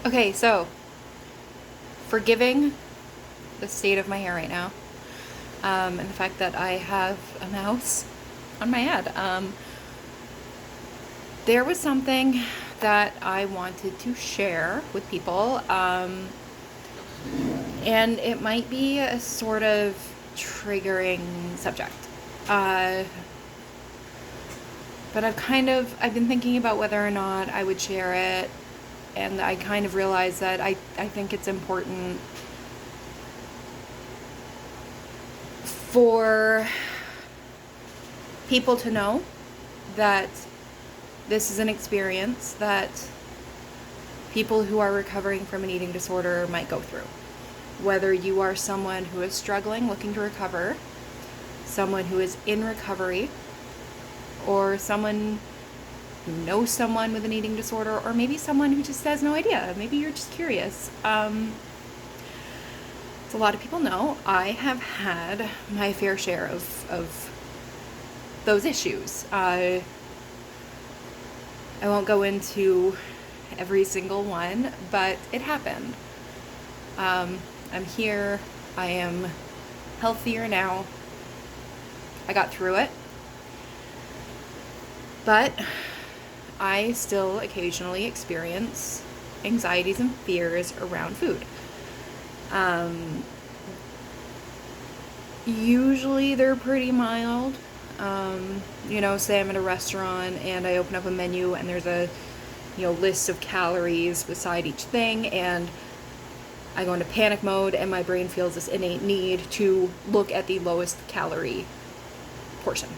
Okay, so forgiving the state of my hair right now, and the fact that I have a mouse on my head. There was something that I wanted to share with people, and it might be a sort of triggering subject. Uh, but I've been thinking about whether or not I would share it, and I kind of realized that I think it's important for people to know that this is an experience that people who are recovering from an eating disorder might go through. Whether you are someone who is struggling, looking to recover, someone who is in recovery, or someone who knows someone with an eating disorder, or maybe someone who just has no idea. Maybe you're just curious. As a lot of people know, I have had my fair share of those issues. I won't go into every single one, but it happened. I'm here. I am healthier now. I got through it. But I still occasionally experience anxieties and fears around food. Usually they're pretty mild. Say I'm at a restaurant and I open up a menu and there's a, list of calories beside each thing, and I go into panic mode and my brain feels this innate need to look at the lowest calorie portion.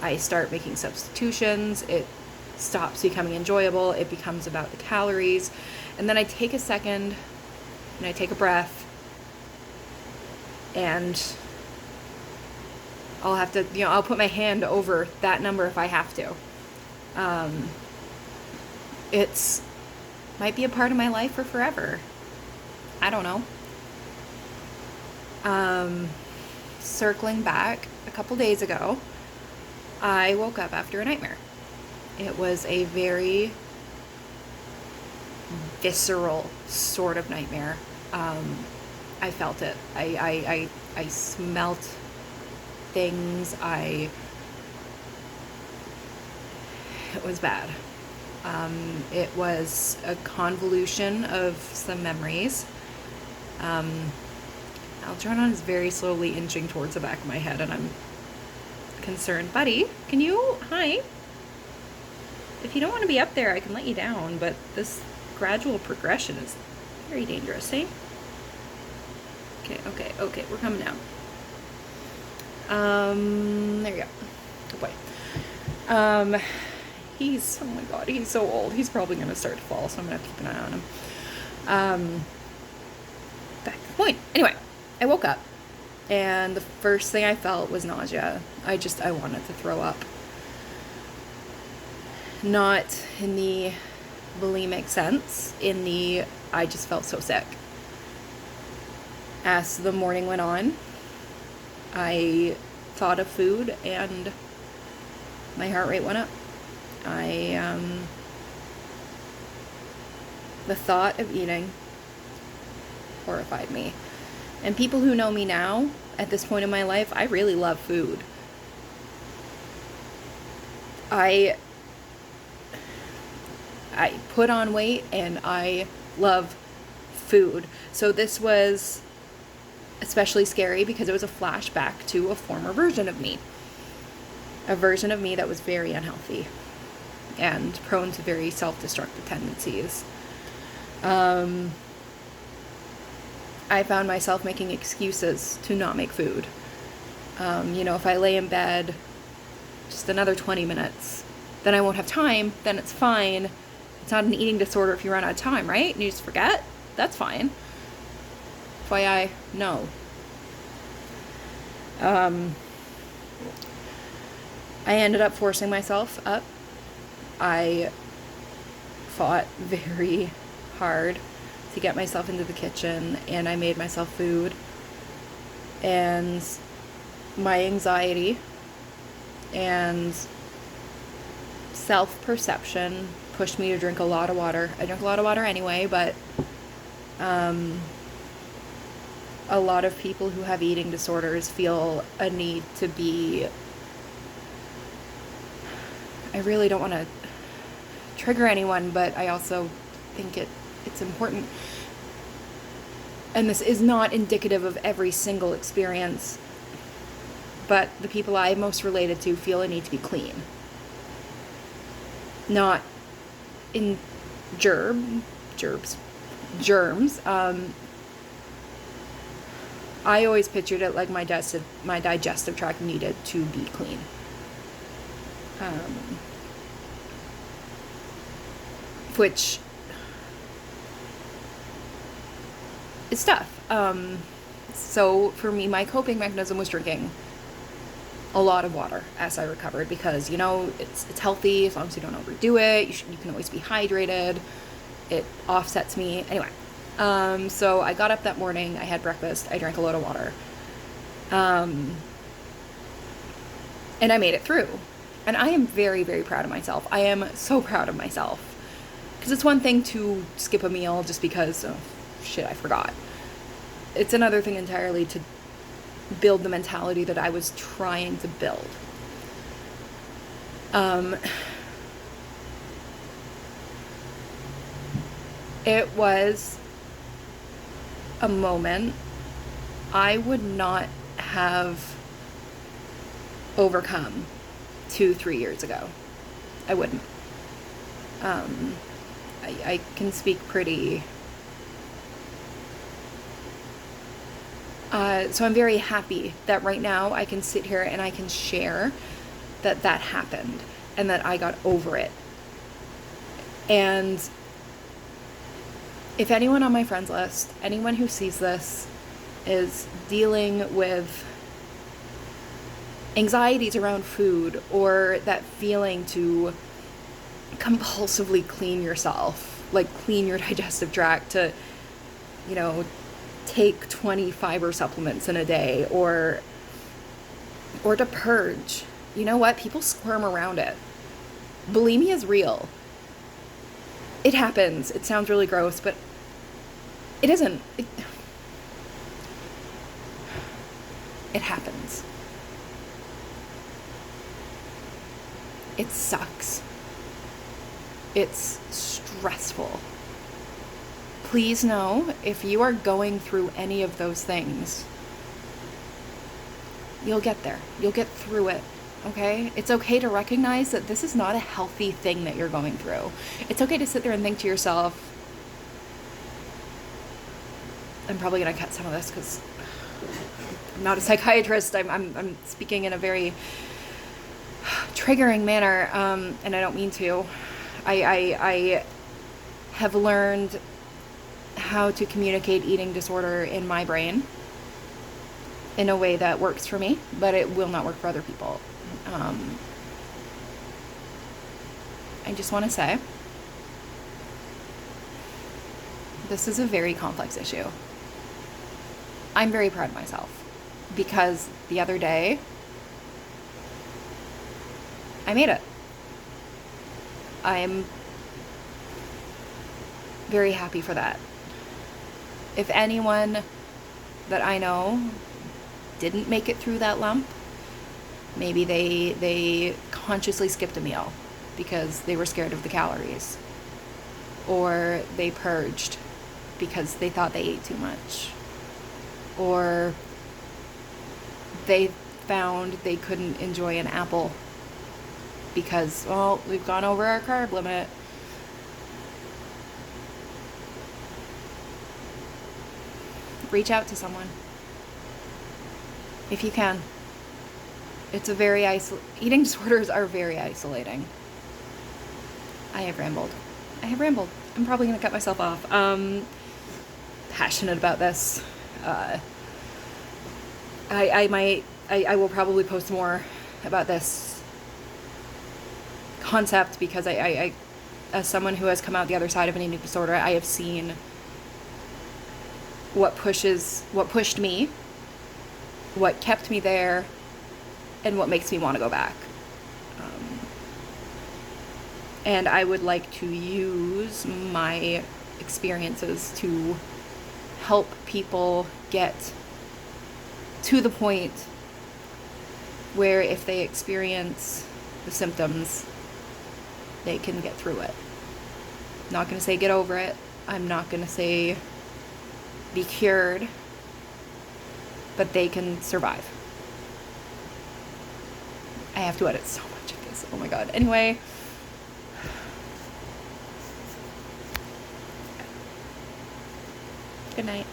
I start making substitutions. It stops becoming enjoyable. It becomes about the calories. And then I take a second and I take a breath, and I'll have to, I'll put my hand over that number if I have to. It's might be a part of my life for forever. I don't know. Circling back a couple days ago, I woke up after a nightmare. It was a very visceral sort of nightmare. I felt it. I smelt things. It was bad. It was a convolution of some memories. Algernon is very slowly inching towards the back of my head, and I'm concerned. Buddy, can you? Hi. If you don't want to be up there, I can let you down, but this gradual progression is very dangerous, eh? Okay, we're coming down. There you go. Good boy. Oh my god, he's so old. He's probably going to start to fall, so I'm going to have to keep an eye on him. Back to the point. Anyway, I woke up, and the first thing I felt was nausea. I wanted to throw up. Not in the bulimic sense, I just felt so sick. As the morning went on, I thought of food and my heart rate went up. The thought of eating horrified me. And people who know me now, at this point in my life, I really love food. I put on weight and I love food. So this was especially scary because it was a flashback to a former version of me. A version of me that was very unhealthy and prone to very self-destructive tendencies. I found myself making excuses to not make food. If I lay in bed just another 20 minutes, then I won't have time, then it's fine. It's not an eating disorder if you run out of time, right? And you just forget? That's fine. FYI, no. I ended up forcing myself up. I fought very hard to get myself into the kitchen, and I made myself food. And my anxiety and self-perception pushed me to drink a lot of water. I drink a lot of water anyway, but a lot of people who have eating disorders feel a need to be, I really don't want to trigger anyone, but I also think it's important. And this is not indicative of every single experience, but the people I most related to feel a need to be clean. Not in germs. I always pictured it like my digestive tract needed to be clean. Which is tough. So for me, my coping mechanism was drinking a lot of water as I recovered, because, you know, it's healthy as long as you don't overdo it. You can always be hydrated. It offsets me. Anyway, so I got up that morning, I had breakfast, I drank a lot of water. And I made it through. And I am very, very proud of myself. I am so proud of myself. Because it's one thing to skip a meal just because, oh, shit, I forgot. It's another thing entirely to build the mentality that I was trying to build. It was a moment I would not have overcome 2-3 years ago. I wouldn't. I can speak pretty. So I'm very happy that right now I can sit here and I can share that happened and that I got over it. And if anyone on my friends list, anyone who sees this, is dealing with anxieties around food, or that feeling to compulsively clean yourself, like clean your digestive tract, to, you know, take 20 fiber supplements in a day, or to purge, you know what? People squirm around it. Bulimia is real. It happens. It sounds really gross, but it isn't. It happens. It sucks. It's stressful. Please know, if you are going through any of those things, you'll get there. You'll get through it. Okay? It's okay to recognize that this is not a healthy thing that you're going through. It's okay to sit there and think to yourself, I'm probably going to cut some of this because I'm not a psychiatrist. I'm speaking in a very triggering manner, and I don't mean to. I have learned how to communicate eating disorder in my brain in a way that works for me, but it will not work for other people. I just want to say, this is a very complex issue. I'm very proud of myself because the other day, I made it. I'm very happy for that. If anyone that I know didn't make it through that lump, maybe they consciously skipped a meal because they were scared of the calories, or they purged because they thought they ate too much, or they found they couldn't enjoy an apple because, well, we've gone over our carb limit. Reach out to someone if you can. It's a very eating disorders are very isolating. I have rambled. I'm probably going to cut myself off. Passionate about this. I will probably post more about this concept because I as someone who has come out the other side of an eating disorder, I have seen what pushed me, what kept me there, and what makes me want to go back. And I would like to use my experiences to help people get to the point where if they experience the symptoms, they can get through it. I'm not going to say get over it. I'm not going to say be cured, but they can survive. I have to edit so much of this. Oh my god. Anyway. Good night.